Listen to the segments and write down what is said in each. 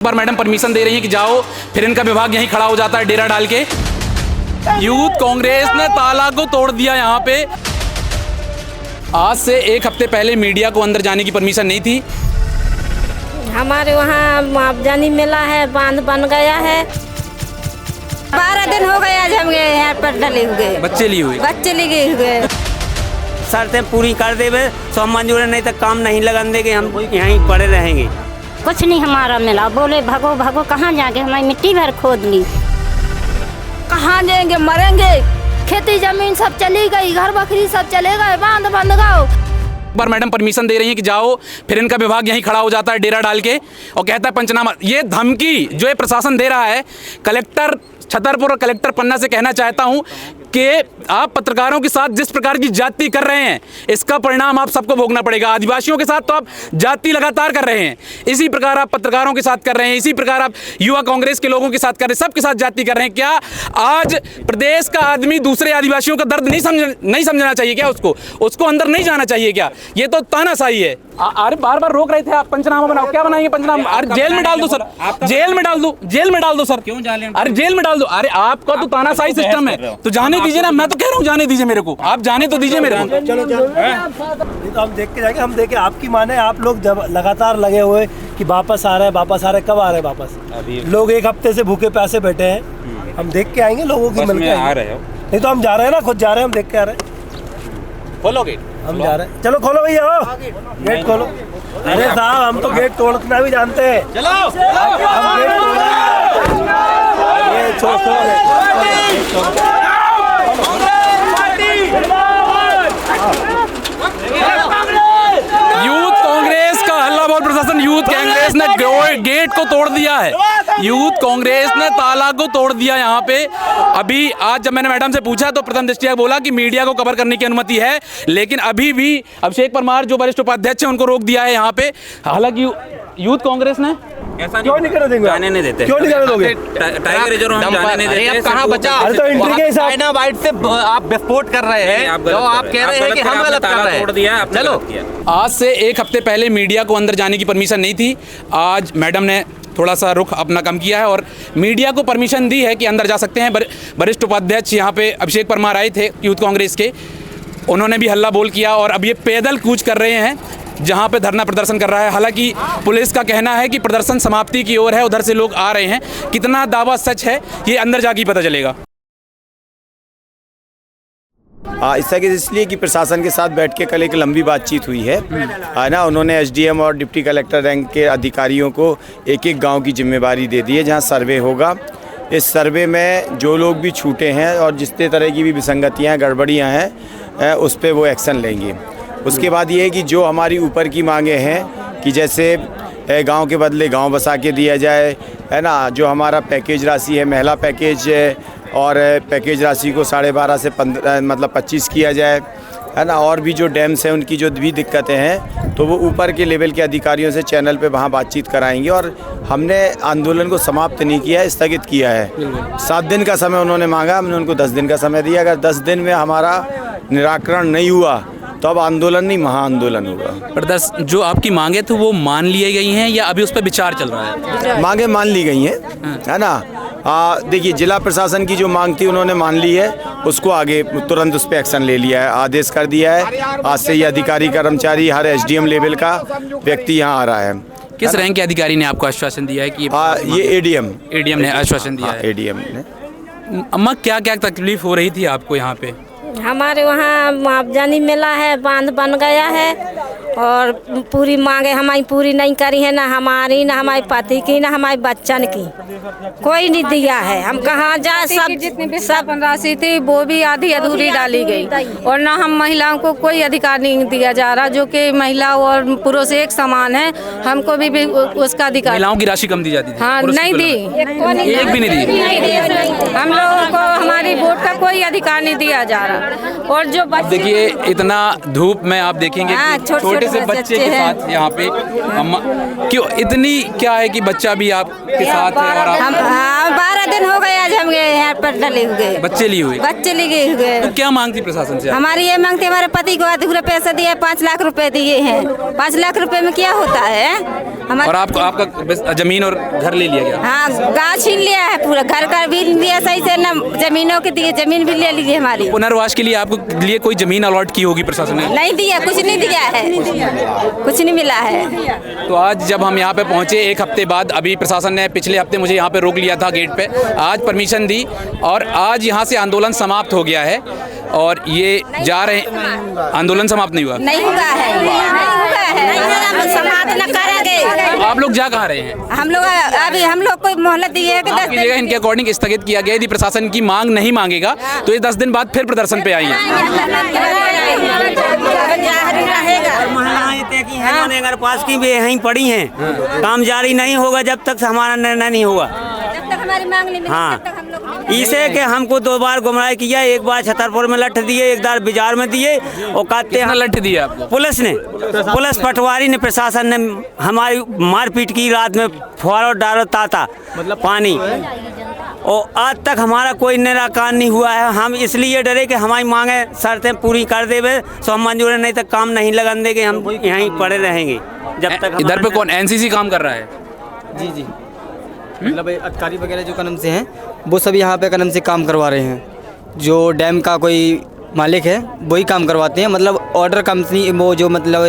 बार madam permission दे रही है कि जाओ, फिर इनका विभाग यहीं खड़ा हो जाता है डेरा डाल के। यूथ कांग्रेस ने ताला को तोड़ दिया। यहाँ पे आज से एक हफ्ते पहले मीडिया को अंदर जाने की परमिशन नहीं थी। हमारे वहाँ मुआवजानी मेला है, बांध बन गया है। 12 दिन हो गए आज हम यहाँ पर डले हुए, बच्चे लिए हुए शर्तें पूरी कर देवे तो हम मंजूर, नहीं तो काम नहीं लगन देंगे, हम यहीं पड़े रहेंगे। कुछ नहीं हमारा मिला, बोले भगो भगो, कहाँ जाके हमारी मिट्टी भर खोद ली, कहाँ जाएंगे, मरेंगे। खेती जमीन सब चली गई, घर बकरी सब चले गए, बांध बंद गए। एक बार मैडम परमिशन दे रही है कि जाओ, फिर इनका विभाग यहीं खड़ा हो जाता है डेरा डाल के और कहता है पंचनामा। ये धमकी जो ये प्रशासन दे रहा है, कलेक्टर छतरपुर और कलेक्टर पन्ना से कहना चाहता हूं कि आप पत्रकारों के साथ जिस प्रकार की जाति कर रहे हैं, इसका परिणाम आप सबको भोगना पड़ेगा। आदिवासियों के साथ तो आप जाति लगातार कर रहे हैं, इसी प्रकार आप पत्रकारों के साथ कर रहे हैं, इसी प्रकार आप युवा कांग्रेस के लोगों के साथ कर रहे हैं, सबके साथ जाति कर रहे हैं। क्या आज प्रदेश का आदमी दूसरे आदिवासियों का दर्द नहीं समझना चाहिए क्या? उसको अंदर नहीं जाना चाहिए क्या? ये तो तानाशाही है। अरे बार बार रोक रहे थे आप, पंचनामा बनाओ। क्या बनाएंगे पंचनामा? अरे जेल में डाल दो सर, जेल में डाल दो सर। क्यों जाने? अरे जेल में डाल दो। अरे आपका तो तानाशाही सिस्टम है, तो जाने दीजिए ना। मैं तो कह रहा हूँ जाने दीजिए मेरे को, आप जाने तो दीजिए मेरे को। चलो तो हम देख के जाएंगे। हम देखे आपकी माने, आप लोग जब लगातार लगे हुए कि वापस आ रहे हैं, कब आ रहे हैं वापस? लोग एक हफ्ते से भूखे प्यासे बैठे हैं, हम देख के आएंगे लोगों की मिलकर आ रहे हो। नहीं तो हम जा रहे हैं ना, खुद जा रहे हैं, हम देख के आ रहे हैं। खोलो गेट, हम जा रहे हैं। चलो खोलो भैया, गेट खोलो। अरे साहब हम तो गेट तोड़ना भी जानते हैं। चलो हम गेट यूथ कांग्रेस का हल्ला बोल प्रशासन। यूथ कांग्रेस ने गेट को तोड़ दिया है, यूथ कांग्रेस ने ताला को तोड़ दिया। यहाँ पे अभी आज जब मैंने मैडम से पूछा तो प्रथम दृष्टया बोला कि मीडिया को कवर करने की अनुमति है, लेकिन अभी भी अभिषेक परमार जो वरिष्ठ उपाध्यक्ष है उनको रोक दिया है यहाँ पे। हालांकि यूथ कांग्रेस ने क्यों नहीं करने देंगे? जाने नहीं देते। क्यों नहीं करने दोगे? टाइगर रिजर्व हम जाने नहीं देते। अब कहाँ बचा? अरे तो एंट्री के हिसाब चाइना वाइट से आप विस्फोट कर रहे हैं, तो आप कह रहे हैं कि हम गलत कर रहे हैं। चलो, आज से एक हफ्ते पहले मीडिया को अंदर जाने की परमिशन नहीं थी। आज मैडम ने थोड़ा सा रुख अपना कम किया है और मीडिया को परमिशन दी है कि अंदर जा सकते हैं। वरिष्ठ उपाध्यक्ष यहाँ पे अभिषेक परमार आए थे यूथ कांग्रेस के, उन्होंने भी हल्ला बोल किया और अब ये पैदल कूच कर रहे हैं जहाँ पे धरना प्रदर्शन कर रहा है। हालांकि पुलिस का कहना है कि प्रदर्शन समाप्ति की ओर है, उधर से लोग आ रहे हैं। कितना दावा सच है ये अंदर जाके पता चलेगा। इसलिए कि प्रशासन के साथ बैठ के कल एक लंबी बातचीत हुई है ना। उन्होंने एसडीएम और डिप्टी कलेक्टर रैंक के अधिकारियों को एक एक गांव की जिम्मेवारी दे दी है जहां सर्वे होगा। इस सर्वे में जो लोग भी छूटे हैं और जितने तरह की भी विसंगतियां गड़बड़ियां हैं उस पर वो एक्शन लेंगे। उसके बाद ये है कि जो हमारी ऊपर की मांगे हैं कि जैसे गांव के बदले गांव बसा के दिया जाए, है ना, जो हमारा पैकेज राशि है, महिला पैकेज और पैकेज राशि को 12.5 से 15 मतलब 25 किया जाए, है ना, और भी जो डैम्स हैं उनकी जो भी दिक्कतें हैं तो वो ऊपर के लेवल के अधिकारियों से चैनल पे वहाँ बातचीत कराएंगे। और हमने आंदोलन को समाप्त नहीं किया है, स्थगित किया है। 7 दिन का समय उन्होंने मांगा, हमने उनको 10 दिन का समय दिया। अगर 10 दिन में हमारा निराकरण नहीं हुआ तो अब आंदोलन नहीं, महाआंदोलन होगा। प्रदर्शन जो आपकी मांगे थी वो मान ली गई हैं या अभी उस पर विचार चल रहा है? मांगे मान ली गई हैं, है ना। देखिए, जिला प्रशासन की जो मांग थी उन्होंने मान ली है, उसको आगे तुरंत उस पर एक्शन ले लिया है, आदेश कर दिया है। आज से ये अधिकारी कर्मचारी हर एसडीएम लेवल का व्यक्ति यहाँ आ रहा है। किस रैंक के अधिकारी ने आपको आश्वासन दिया है कि ये एडीएम ने आश्वासन दिया है? एडीएम ने। अम्मा क्या क्या तकलीफ हो रही थी आपको यहाँ पे? हमारे वहाँ मुआवजानी मेला है, बांध बन गया है और पूरी मांगे हमारी पूरी नहीं करी है, ना हमारी, ना हमारे पति की, ना हमारे बच्चन की, कोई नहीं दिया है। हम कहाँ जाए? सब जितनी भी सब राशि थी वो भी आधी अधूरी डाली गई और ना हम महिलाओं को कोई अधिकार नहीं दिया जा रहा, जो कि महिला और पुरुष एक समान है, हमको भी उसका अधिकार। महिलाओं की राशि कम दी जाती थी? हाँ, नहीं दी, एक भी नहीं दी। हम लोगों को हमारी वोट का कोई अधिकार नहीं दिया जा रहा। और जो देखिए इतना धूप में आप देखेंगे छोटे से बच्चे के साथ यहाँ पे अम्मा, क्यों इतनी क्या है कि बच्चा भी आपके साथ है और आप 12 दिन हो गए आज हम यहाँ पर डले हुए, बच्चे लिए हुए। तो क्या मांगती प्रशासन से? हमारी ये मांगती, हमारे पति को अधूरे पैसे दिए, 5 लाख रुपए दिए हैं। 5 लाख रुपए में क्या होता है? और आपको आपका जमीन और घर ले लिया गया? हाँ, गाँव छीन लिया है पूरा, घर का भी लिया सही से, न जमीनों के दिए, जमीन भी ले लीजिए हमारी। पुनर्वास के लिए आपको लिए कोई जमीन अलॉट की होगी प्रशासन ने? नहीं दिया, कुछ नहीं दिया है, कुछ नहीं मिला है। तो आज जब हम यहाँ पे पहुँचे 1 हफ्ते बाद, अभी प्रशासन ने पिछले हफ्ते मुझे यहाँ पे रोक लिया था गेट पे, आज परमिशन दी और आज यहाँ से आंदोलन समाप्त हो गया है और ये जा रहे हैं। आंदोलन समाप्त नहीं हुआ? नहीं हुआ है, समाप्त न करेंगे। तो आप लोग जा कहाँ रहे हैं? हम लोग अभी हम लोग को मोहलत दिए है कि 10 दिन इनके अकॉर्डिंग स्थगित किया गया। यदि प्रशासन की मांग नहीं मांगेगा तो ये 10 दिन बाद फिर प्रदर्शन पे आएंगे। महिलाएं तय की हैं, नगर पास की भी यहीं पड़ी हैं। काम जारी नहीं होगा जब तक हमारा निर्णय नहीं होगा, जब तक हमारी मांग नहीं मिली, हाँ। तब तक हम लोग इसे कि हमको 2 बार गुमराह किया, एक बार छतरपुर में लठ दिए, एक बार बाजार में दिए और कहते हैं लठ दिया आपको? पुलिस पटवारी ने, प्रशासन ने हमारी मारपीट की। रात में फुहारा डालो ताता मतलब पानी, और आज तक हमारा कोई निराकरण नहीं हुआ है। हम इसलिए डरे कि हमारी मांगे शर्तें पूरी कर देवे सो हम मंजूर, नहीं तो काम नहीं लगन देंगे, हम यहीं पड़े रहेंगे जब तक। इधर पे कौन एनसीसी काम कर रहा है? जी मतलब अधिकारी वगैरह जो कदम से हैं वो सब यहाँ पे कदम से काम करवा रहे हैं। जो डैम का कोई मालिक है वही काम करवाते हैं, मतलब ऑर्डर कंपनी वो जो मतलब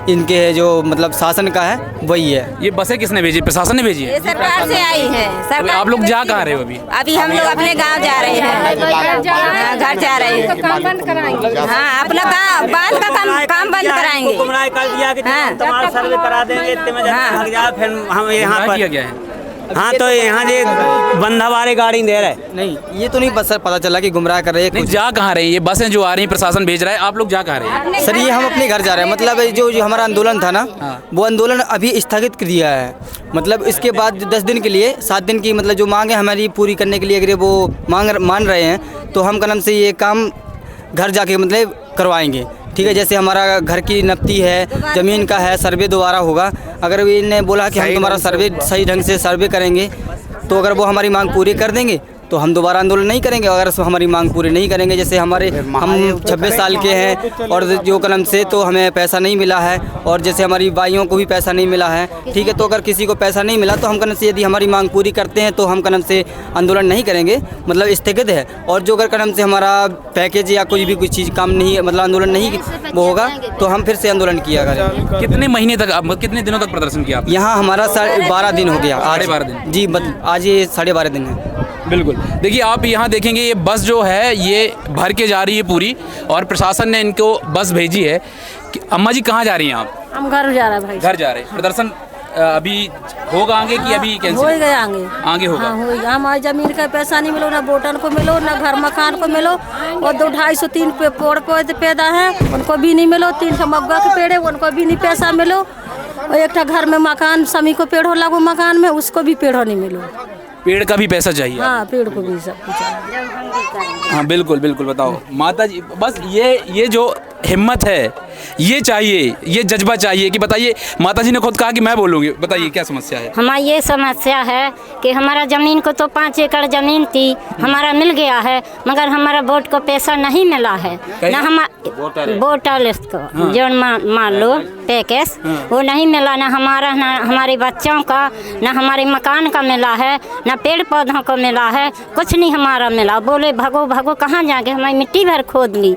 इनके है जो मतलब शासन का है वही है। ये बसें किसने भेजी? प्रशासन ने भेजी है? ये सरकार से आई है। तो आप लोग जा कहाँ रहे हो अभी? अभी हम लोग अपने गांव जा रहे हैं, घर जा रहे हैं। काम बंद कराएंगे, हाँ, अपना बांध का काम बंद कराएंगे। गुमराह कर दिया कि तुम्हारा सर्वे करा देंगे, इतने में भाग जाओ, फिर हम यहाँ पर किया गया है। हाँ, तो यहाँ जे बंधा वाले गाड़ी दे रहे। नहीं, ये तो नहीं बस सर पता चला कि गुमराह कर रहे हैं। नहीं, जा कहाँ रहे हैं? ये बसें जो आ रही हैं प्रशासन भेज रहा है, आप लोग जा कहाँ रहे हैं? सर ये हम अपने घर जा रहे हैं, मतलब जो हमारा आंदोलन था ना, वो आंदोलन अभी स्थगित कर दिया है। मतलब इसके बाद 10 दिन के लिए, 7 दिन की मतलब जो मांग है हमारी पूरी करने के लिए अगर वो मान रहे हैं तो हम कदम से ये काम घर जाके मतलब करवाएंगे। ठीक है, जैसे हमारा घर की नफ्ती है, ज़मीन का है, सर्वे दोबारा होगा। अगर इन्हें बोला कि हम तुम्हारा सर्वे सही ढंग से सर्वे करेंगे तो अगर वो हमारी मांग पूरी कर देंगे तो हम दोबारा आंदोलन नहीं करेंगे। अगर हमारी मांग पूरी नहीं करेंगे, जैसे हम 26 साल के हैं और जो कलम से तो हमें पैसा नहीं मिला है, और जैसे हमारी भाइयों को भी पैसा नहीं मिला है। ठीक है, तो अगर किसी को पैसा नहीं मिला तो हम कलम से यदि हमारी मांग पूरी करते हैं तो हम कलम से आंदोलन नहीं करेंगे, मतलब स्थगित है। और जो अगर कलम से हमारा पैकेज या कोई भी कुछ चीज़ काम नहीं मतलब आंदोलन नहीं वो होगा तो हम फिर से आंदोलन किया करेंगे। कितने महीने तक, कितने दिनों तक प्रदर्शन किया? यहाँ हमारा 12 दिन हो गया। 12.5 दिन? जी, आज ये 12.5 दिन है। बिल्कुल। देखिए आप यहाँ देखेंगे ये बस जो है ये भर के जा रही है पूरी, और प्रशासन ने इनको बस भेजी है। अम्मा जी कहाँ जा रही हैं आप? हम घर जा रहे हैं भाई। घर जा रहे हैं। प्रदर्शन अभी होगा आगे कि अभी कैंसिल? हो गया आगे होगा। हाँ, हो गया। हमारी जमीन का पैसा नहीं मिलो, ना वोटन को मिलो, ना घर मकान को मिलो, और 2-250-3 पेड़ पौधे पैदा हैं उनको भी नहीं मिलो, 300 मग्गा के पेड़ है उनको भी नहीं पैसा मिलो, और एक घर में मकान समी को पेड़ हो लागू मकान में उसको भी पेड़ नहीं मिलो। पेड़ का भी पैसा चाहिए? हाँ, पेड़ को भी सब कुछ चाहिए। हाँ बिल्कुल बिल्कुल। बताओ माता जी, बस ये जो हिम्मत है ये चाहिए, ये जज्बा चाहिए कि बताइए। माता जी ने खुद कहा कि मैं बोलूँगी, बताइए क्या समस्या है? हमारी ये समस्या है कि हमारा ज़मीन को तो 5 एकड़ ज़मीन थी, हमारा मिल गया है, मगर हमारा वोट को पैसा नहीं मिला है। ना हमारा वोटर लिस्ट को जो मान लो पैकेज वो नहीं मिला, ना हमारा, ना हमारे बच्चों का, ना हमारे मकान का मिला है, ना पेड़ पौधों को मिला है, कुछ नहीं हमारा मिला। बोले भगो भगो कहाँ जाके, हमारी मिट्टी भर खोद ली।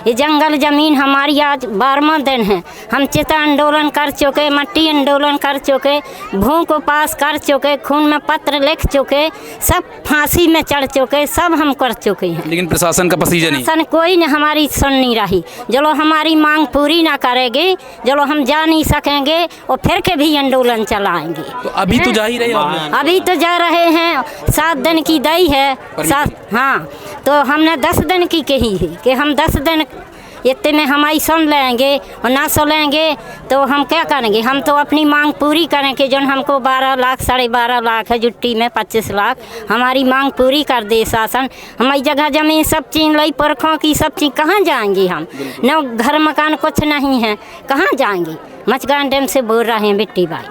ये जंगल ज़मीन हमारी आज 12वां दिन है। हम चिता आंदोलन कर चुके, मट्टी आंदोलन कर चुके, भूख को पास कर चुके, खून में पत्र लिख चुके, सब फांसी में चढ़ चुके, सब हम कर चुके हैं। लेकिन प्रशासन का पसीजा नहीं, प्रशासन कोई ने हमारी सुन नहीं रही। चलो हमारी मांग पूरी ना करेगी, चलो हम जा नहीं सकेंगे और फिर के भी आंदोलन चलाएंगे। तो अभी तो जा ही रहे हो? अभी तो जा रहे हैं, 7 दिन की दई है। हाँ, तो हमने 10 दिन की कही है कि हम 10 दिन इतने हमारी सुन लेंगे, और ना सुनेंगे तो हम क्या करेंगे। हम तो अपनी मांग पूरी करेंगे, जो हमको 12 लाख 12.5 लाख है, जुट्टी में 25 लाख, हमारी मांग पूरी कर दे शासन। हमारी जगह जमीन सब चीन लई, पुरखों की सब चीज, कहाँ जाएंगे हम? न घर मकान कुछ नहीं है, कहाँ जाएंगे? मचगान डैम से बोल रहे हैं बिट्टी भाई,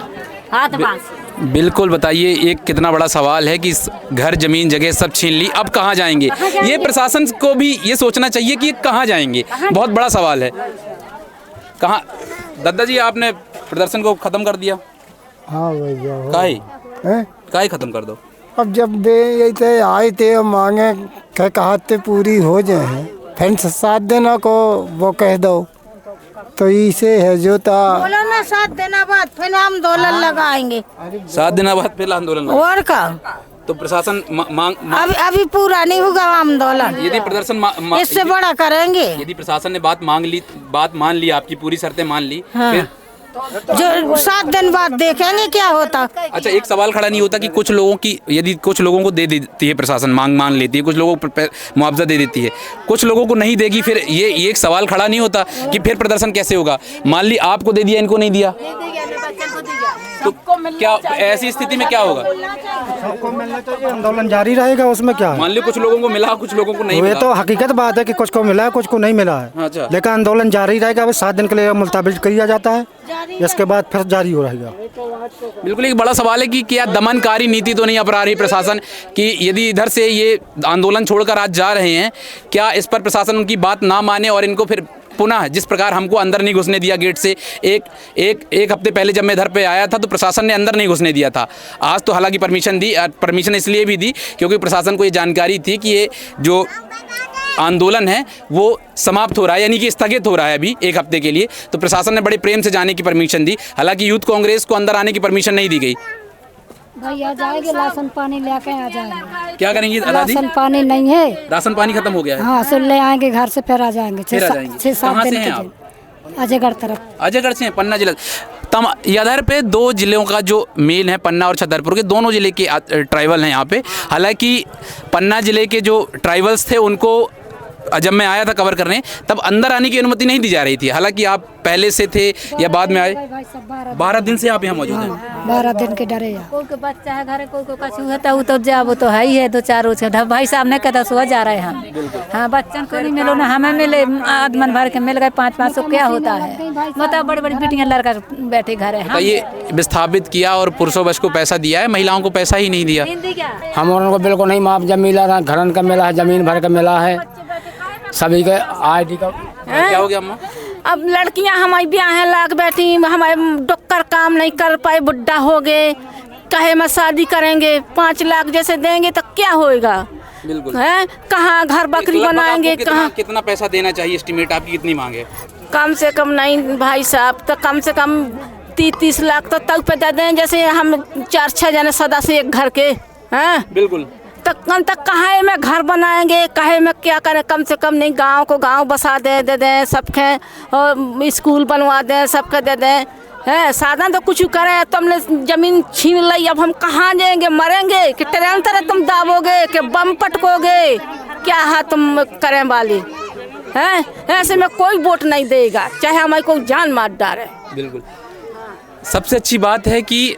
हाथ बास। बिल्कुल। बताइए एक कितना बड़ा सवाल है कि घर जमीन जगह सब छीन ली, अब कहाँ जाएंगे? ये प्रशासन को भी ये सोचना चाहिए कि कहाँ जाएंगे, बहुत बड़ा सवाल है। कहाँ? दद्दा जी आपने प्रदर्शन को ख़त्म कर दिया? हाँ भैया काहे खत्म कर दो। अब जब दे ये आए थे मांगे कहते पूरी हो जाए फिर 7 दिन को वो कह दो तो इसे है जो था बोला ना 7 दिन बाद फिर आंदोलन लगाएंगे। 7 दिन बाद फिर आंदोलन और का तो प्रशासन मांग अभी पूरा नहीं होगा आंदोलन। यदि प्रदर्शन इससे बड़ा करेंगे। यदि प्रशासन ने बात मान ली आपकी पूरी शर्तें मान ली हाँ। फिर जो 7 दिन बाद देखेंगे क्या होता। अच्छा, एक सवाल खड़ा नहीं होता कि कुछ लोगों की यदि कुछ लोगों को दे देती है प्रशासन मान लेती है, कुछ लोगों को मुआवजा दे देती है, कुछ लोगों को नहीं देगी, फिर ये एक सवाल खड़ा नहीं होता कि फिर प्रदर्शन कैसे होगा। मान ली आपको दे दिया, इनको नहीं दिया, तो क्या ऐसी स्थिति में क्या होगा? सबको मिलना चाहिए, आंदोलन जारी रहेगा, उसमें क्या है। मान लो कुछ लोगों को मिला, कुछ लोगों को नहीं मिला। तो हकीकत बात है कि कुछ को मिला है, कुछ को नहीं मिला है। अच्छा। लेकिन आंदोलन जारी रहेगा। अब 7 दिन के लिए मुलतवी किया जाता है, इसके बाद फिर जारी हो रहेगा। बिल्कुल एक बड़ा सवाल है कि क्या दमनकारी नीति तो नहीं अपना रही प्रशासन कि यदि इधर से ये आंदोलन छोड़कर आज जा रहे हैं, क्या इस पर प्रशासन उनकी बात ना माने और इनको फिर पुनः जिस प्रकार हमको अंदर नहीं घुसने दिया गेट से, एक हफ्ते पहले जब मैं इधर पे आया था तो प्रशासन ने अंदर नहीं घुसने दिया था। आज तो हालांकि परमिशन इसलिए भी दी क्योंकि प्रशासन को ये जानकारी थी कि ये जो आंदोलन है वो समाप्त हो रहा है, यानी कि स्थगित हो रहा है अभी 1 हफ्ते के लिए, तो प्रशासन ने बड़े प्रेम से जाने की परमिशन दी। हालांकि यूथ कांग्रेस को अंदर आने की परमिशन नहीं दी गई। भाई आ जाएंगे, राशन पानी लेके आ जाएंगे। क्या करेंगी दादी? राशन पानी नहीं है, राशन पानी खत्म हो गया है। हाँ सुन ले आएंगे घर से, फिर आ जाएंगे। 6-7 दिन हैं आप? अजयगढ़ तरफ। अजयगढ़ से हैं, पन्ना जिला। इधर पे 2 जिलों का जो मेल है, पन्ना और छतरपुर के, दोनों जिले के ट्राइबल हैं यहाँ पे। हालांकि पन्ना जिले के जो ट्राइबल्स थे उनको जब मैं आया था कवर करने तब अंदर आने की अनुमति नहीं दी जा रही थी। हालांकि आप पहले से थे या बाद में आए? 12 दिन से आप यहाँ मौजूद हैं। 12 दिन के डरे। कोई को बच्चा है घर, कोई को कछु होता है तो जा, वो तो है ही है। 2-4 रोज भाई साहब ने कहता सो जा रहे हम। हाँ बच्चन को नहीं मिलो ना, हमें मिले आदमन भर के मिल गए 500 क्या होता है बताओ। बड़ी बड़ी बेटियाँ लड़का बैठे घर है। ये विस्थापित किया और पुरुषों बस को पैसा दिया है, महिलाओं को पैसा ही नहीं दिया। हम उनको बिल्कुल नहीं मुआवजा मिला ना, घरन का मिला है, जमीन भर का मिला है, सभी के ID का। क्या हो गया अम्मा? अब लड़कियां हमारी ब्याह लाग बैठी, हमारे डॉक्टर काम नहीं कर पाए, बुढ़ा हो गए, कहे मैं शादी करेंगे 5 लाख जैसे देंगे तो क्या होएगा? बिल्कुल है कहाँ घर बकरी बनाएंगे, कहाँ कितना पैसा देना चाहिए? एस्टिमेट आपकी कितनी मांग है? कम से कम नहीं भाई साहब, तो कम से कम 30 लाख तो तक पे दे दें, जैसे हम 4-6 जने सदा से एक घर के हैं। बिल्कुल तक कहाँ में घर बनाएंगे, कहे में क्या करें? कम से कम नहीं गांव को गांव बसा दे दें सबके, और स्कूल बनवा दें सबके दे दें। है साधन तो कुछ करें, तुमने जमीन छीन ली, अब हम कहाँ जाएंगे? मरेंगे कि ट्रेन तरह तुम दाबोगे कि बम पटकोगे? क्या है तुम करें वाली है? ऐसे में कोई वोट नहीं देगा, चाहे हमारी कोई जान मार डाले। बिल्कुल सबसे अच्छी बात है कि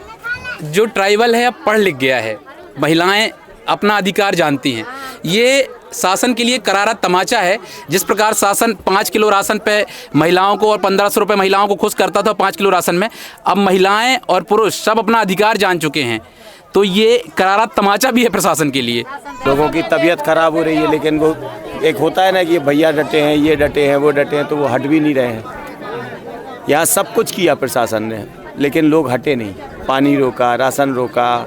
जो ट्राइबल है अब पढ़ लिख गया है, महिलाएं अपना अधिकार जानती हैं। ये शासन के लिए करारा तमाचा है। जिस प्रकार शासन 5 किलो राशन पे महिलाओं को और 1500 रुपये महिलाओं को खुश करता था 5 किलो राशन में, अब महिलाएं और पुरुष सब अपना अधिकार जान चुके हैं। तो ये करारा तमाचा भी है प्रशासन के लिए। लोगों की तबीयत खराब हो रही है, लेकिन वो एक होता है ना कि भैया डटे हैं, ये डटे हैं, वो डटे हैं, तो वो हट भी नहीं रहे हैं। यहाँ सब कुछ किया प्रशासन ने, लेकिन लोग हटे नहीं। पानी रोका, राशन रोका,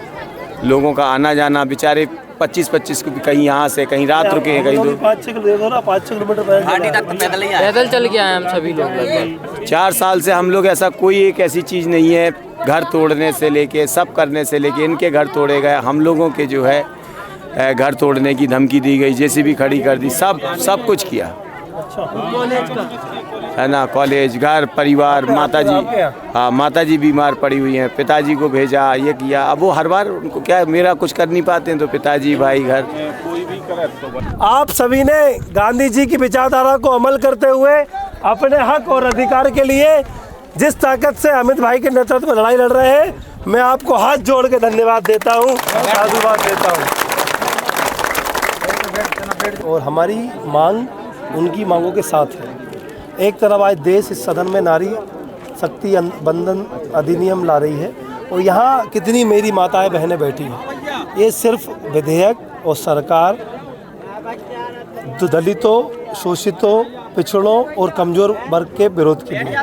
लोगों का आना जाना, बेचारे 25-25 को कहीं यहाँ से कहीं रात रुके हैं, कहीं 5-6 किलोमीटर पैदल चल के आए हम सभी लोग। 4 साल से हम लोग ऐसा कोई एक ऐसी चीज़ नहीं है, घर तोड़ने से लेके सब करने से लेके इनके घर तोड़े गए, हम लोगों के जो है घर तोड़ने की धमकी दी गई, JCB खड़ी कर दी, सब कुछ किया है ना। कॉलेज, घर, परिवार, माताजी, हाँ माताजी बीमार पड़ी हुई हैं, पिताजी को भेजा, ये किया। अब वो हर बार उनको क्या है, मेरा कुछ कर नहीं पाते हैं तो पिताजी, भाई, घर। आप सभी ने गांधी जी की विचारधारा को अमल करते हुए अपने हक और अधिकार के लिए जिस ताकत से अमित भाई के नेतृत्व में लड़ाई लड़ रहे हैं, मैं आपको हाथ जोड़ के धन्यवाद देता हूँ, साधुवाद देता हूँ। और हमारी मांग उनकी मांगों के साथ है। एक तरफ आज देश इस सदन में नारी शक्ति बंधन अधिनियम ला रही है, और यहाँ कितनी मेरी माताएं बहनें बैठी हैं। ये सिर्फ विधेयक और सरकार दलितों शोषितों, पिछड़ों और कमज़ोर वर्ग के विरोध के लिए।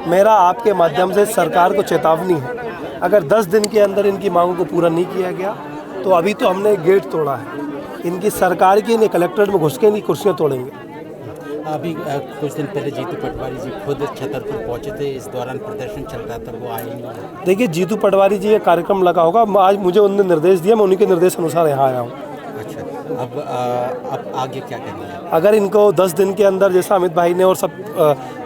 मेरा आपके माध्यम से सरकार को चेतावनी है, अगर 10 दिन के अंदर इनकी मांगों को पूरा नहीं किया गया तो अभी तो हमने गेट तोड़ा है, इनकी सरकार की इन्हें कलेक्ट्रेट में घुस के इनकी कुर्सियाँ तोड़ेंगे। अभी कुछ दिन पहले जीतू पटवारी जी खुद छतरपुर पहुंचे थे, इस दौरान प्रदर्शन चल रहा था, वो आए नहीं। देखिए जीतू पटवारी जी ये कार्यक्रम लगा होगा, आज मुझे उन्होंने निर्देश दिया, मैं उन्हीं के निर्देश अनुसार यहाँ आया हूँ। अच्छा, अब आगे क्या करना है? अगर इनको 10 दिन के अंदर, जैसा अमित भाई ने और सब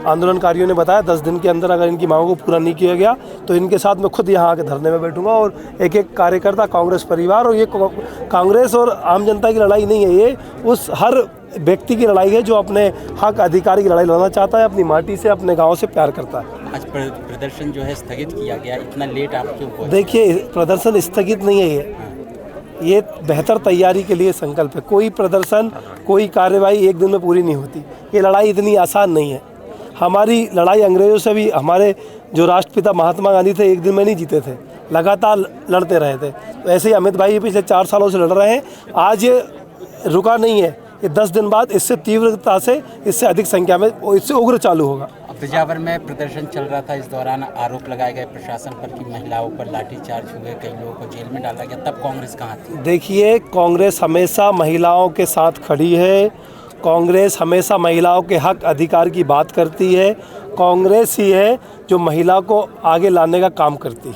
आंदोलनकारियों ने बताया, 10 दिन के अंदर अगर इनकी मांगों को पूरा नहीं किया गया तो इनके साथ मैं खुद यहाँ आके धरने में बैठूंगा। और एक एक कार्यकर्ता, कांग्रेस परिवार, और ये कांग्रेस और आम जनता की लड़ाई नहीं है, ये उस हर व्यक्ति की लड़ाई है जो अपने हक अधिकार की लड़ाई लड़ना चाहता है, अपनी माटी से, अपने गाँव से प्यार करता है। आज प्रदर्शन जो है स्थगित किया गया, इतना लेट आप क्यों पहुंचे? देखिए प्रदर्शन स्थगित नहीं है, ये बेहतर तैयारी के लिए संकल्प है। कोई प्रदर्शन, कोई कार्रवाई एक दिन में पूरी नहीं होती, ये लड़ाई इतनी आसान नहीं है। हमारी लड़ाई अंग्रेज़ों से भी, हमारे जो राष्ट्रपिता महात्मा गांधी थे, एक दिन में नहीं जीते थे, लगातार लड़ते रहे थे। तो ऐसे ही अमित भाई पिछले 4 सालों से लड़ रहे हैं, आज ये रुका नहीं है, ये 10 दिन बाद इससे तीव्रता से, इससे अधिक संख्या में, इससे उग्र चालू होगा। बिजावर में प्रदर्शन चल रहा था, इस दौरान आरोप लगाए गए प्रशासन पर कि महिलाओं पर लाठीचार्ज हुए, कई लोगों को जेल में डाला गया, तब कांग्रेस कहाँ थी? देखिए कांग्रेस हमेशा महिलाओं के साथ खड़ी है, कांग्रेस हमेशा महिलाओं के हक अधिकार की बात करती है, कांग्रेस ही है जो महिला को आगे लाने का काम करती है।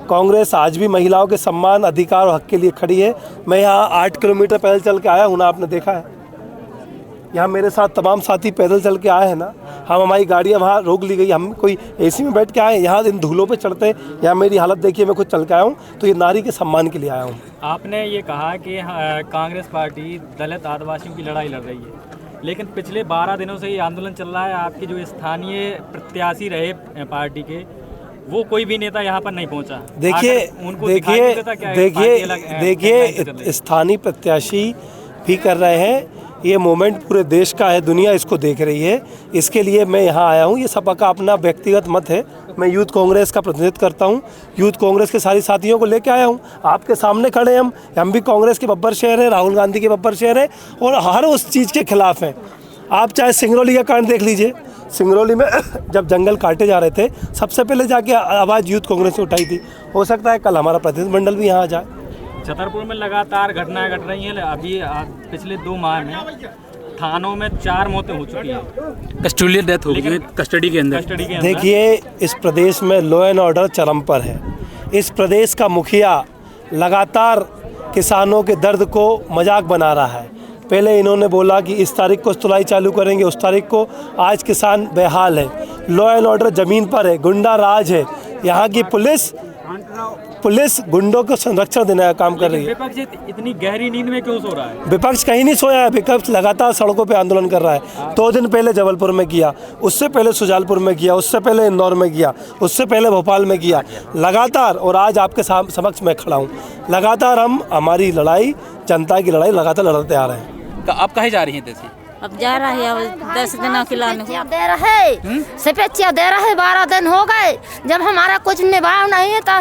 कांग्रेस आज भी महिलाओं के सम्मान, अधिकार और हक के लिए खड़ी है। मैं यहाँ 8 किलोमीटर पैदल चल के आया हूँ ना, आपने देखा है, यहाँ मेरे साथ तमाम साथी पैदल चल के आए हैं ना, हमारी गाड़ियाँ वहाँ रोक ली गई, हम कोई एसी में बैठ के आए, यहाँ इन धूलों पे चढ़ते, यहाँ मेरी हालत देखिए, मैं खुद चल के आया हूँ, तो ये नारी के सम्मान के लिए आया हूँ। आपने ये कहा कि कांग्रेस पार्टी दलित आदिवासियों की लड़ाई लड़ रही है, लेकिन पिछले 12 दिनों से ये आंदोलन चल रहा है, आपके जो स्थानीय प्रत्याशी रहे पार्टी के, वो कोई भी नेता यहाँ पर नहीं पहुँचा। देखिए स्थानीय प्रत्याशी भी कर रहे हैं, ये मोमेंट पूरे देश का है, दुनिया इसको देख रही है, इसके लिए मैं यहाँ आया हूँ। ये सबका अपना व्यक्तिगत मत है, मैं यूथ कांग्रेस का प्रतिनिधित्व करता हूँ, यूथ कांग्रेस के सारी साथियों को लेके आया हूँ, आपके सामने खड़े हम भी कांग्रेस के बब्बर शेर हैं, राहुल गांधी के बब्बर शेर हैं, और हर उस चीज़ के खिलाफ हैं। आप चाहे सिंगरौली का कांड देख लीजिए, सिंगरौली में जब जंगल काटे जा रहे थे, सबसे पहले जाके आवाज़ यूथ कांग्रेस ने उठाई थी। हो सकता है कल हमारा प्रतिनिधिमंडल भी यहाँ आ जाए। छतरपुर में लगातार घटनाएं घट रही हैं, अभी पिछले 2 माह में थानों में 4 मौतें हो चुकी हैं, कस्टोडियल डेथ हो गई कस्टडी के अंदर। देखिए इस प्रदेश में लॉ एंड ऑर्डर चरम पर है। इस प्रदेश का मुखिया लगातार किसानों के दर्द को मजाक बना रहा है। पहले इन्होंने बोला कि इस तारीख को तुलाई चालू करेंगे, उस तारीख को, आज किसान बेहाल है। लॉ एंड ऑर्डर ज़मीन पर है, गुंडा राज है, यहाँ की पुलिस गुंडों को संरक्षण देने का काम कर रही है। विपक्ष इतनी गहरी नींद में क्यों सो रहा है? विपक्ष कहीं नहीं सोया है, विपक्ष लगातार सड़कों पे आंदोलन कर रहा है। 2 दिन पहले जबलपुर में किया, उससे पहले सुजालपुर में किया, उससे पहले इंदौर में किया, उससे पहले भोपाल में किया, लगातार। और आज आपके समक्ष मैं खड़ा हूँ, लगातार हम हमारी लड़ाई, जनता की लड़ाई लगातार लड़ते आ रहे हैं। आप कहीं जा रही हैं तेजी? अब जा रहा है, अब 10 दिन खिलाने दे रहे, सपेचिया दे रहे, 12 दिन हो गए, जब हमारा कुछ निभाव नहीं है तो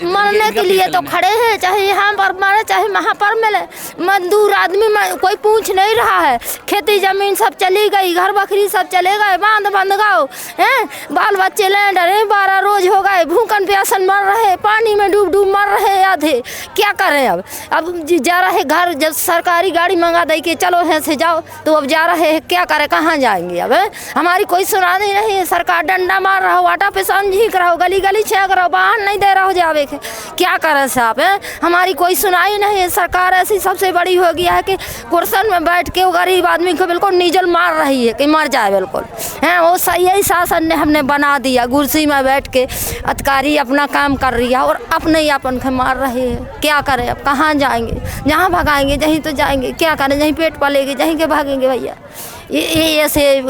मरने के लिए तो खड़े हैं, चाहे यहाँ पर मरे चाहे वहाँ पर मिले। मजदूर आदमी कोई पूछ नहीं रहा है, खेती जमीन सब चली गई, घर बकरी सब चले गए, बांध बंद गाओ हैं, बाल बच्चे ले डरे, 12 रोज हो गए, भूखन प्यासन मर रहे, पानी में डूब डूब मर रहे आधे। क्या करें अब जा रहे घर, जब सरकारी गाड़ी मंगा दे के चलो यहाँ से जाओ, तो अब जा रहे हैं, क्या करें, कहाँ जाएंगे? अब हमारी कोई सुनानी नहीं है, सरकार डंडा मार रहा हो, आटा पिसान झीक रहा हो, गली गली छेक रहा हो, वाहन नहीं दे रहा हो जावे के, क्या करें साहब? हमारी कोई सुनाई नहीं है। सरकार ऐसी सबसे बड़ी हो गया है कि कुर्सन में बैठ के वो गरीब आदमी को बिल्कुल नीजल मार रही है कि मर जाए बिल्कुल है। वो सही शासन ने हमने बना दिया, कुर्सी में बैठ के अधिकारी अपना काम कर रही है और अपने ही अपन को मार रहे हैं। क्या करें अब, कहाँ जाएंगे? जहाँ भगाएंगे जहीं तो जाएंगे, क्या करें? जहीं पेट पालेंगे जहीं के भागेंगे भैया। ये ऐसे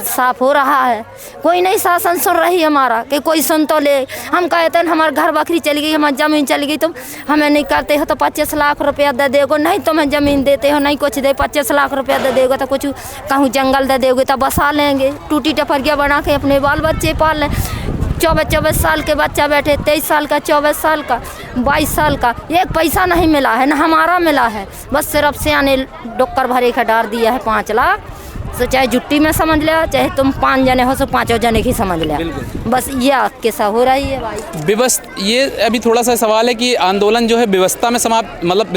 साफ हो रहा है, कोई नहीं शासन सुन रही हमारा कि कोई सुन तो ले। हम कहते हैं हमारे घर बकरी चली गई, हमारी ज़मीन चली गई, तुम हमें नहीं करते हो तो 25 लाख रुपया दे देगो, नहीं तुम्हें ज़मीन देते हो नहीं कुछ दे, 25 लाख रुपया दे देगो तो कुछ कहूँ जंगल दे देगे तो बसा लेंगे, टूटी टपरिया बना के अपने बाल बच्चे पाल लें। 24 साल के बच्चा बैठे, 23 साल का, 24 साल का, 22 साल का, एक पैसा नहीं मिला है, ना हमारा मिला है, बस सिर्फ सियाने डॉक्टर भरे का डार दिया है 5 लाख। सो चाहे जुट्टी में समझ लिया, चाहे तुम 5 जने हो सो 5 जने की समझ लिया, बस ये किस्सा हो रही है भाई। व्यवस्था, ये अभी थोड़ा सा सवाल है कि आंदोलन जो है व्यवस्था में समाप्त मतलब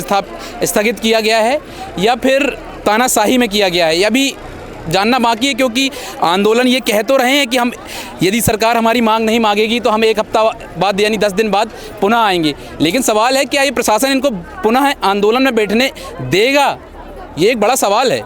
स्थगित किया गया है या फिर तानाशाही में किया गया है, ये अभी जानना बाकी है। क्योंकि आंदोलन ये कह तो रहे हैं कि हम यदि सरकार हमारी मांग नहीं मांगेगी तो हम 1 हफ्ता बाद यानी 10 दिन बाद पुनः आएंगे, लेकिन सवाल है क्या ये प्रशासन इनको पुनः आंदोलन में बैठने देगा, ये एक बड़ा सवाल है।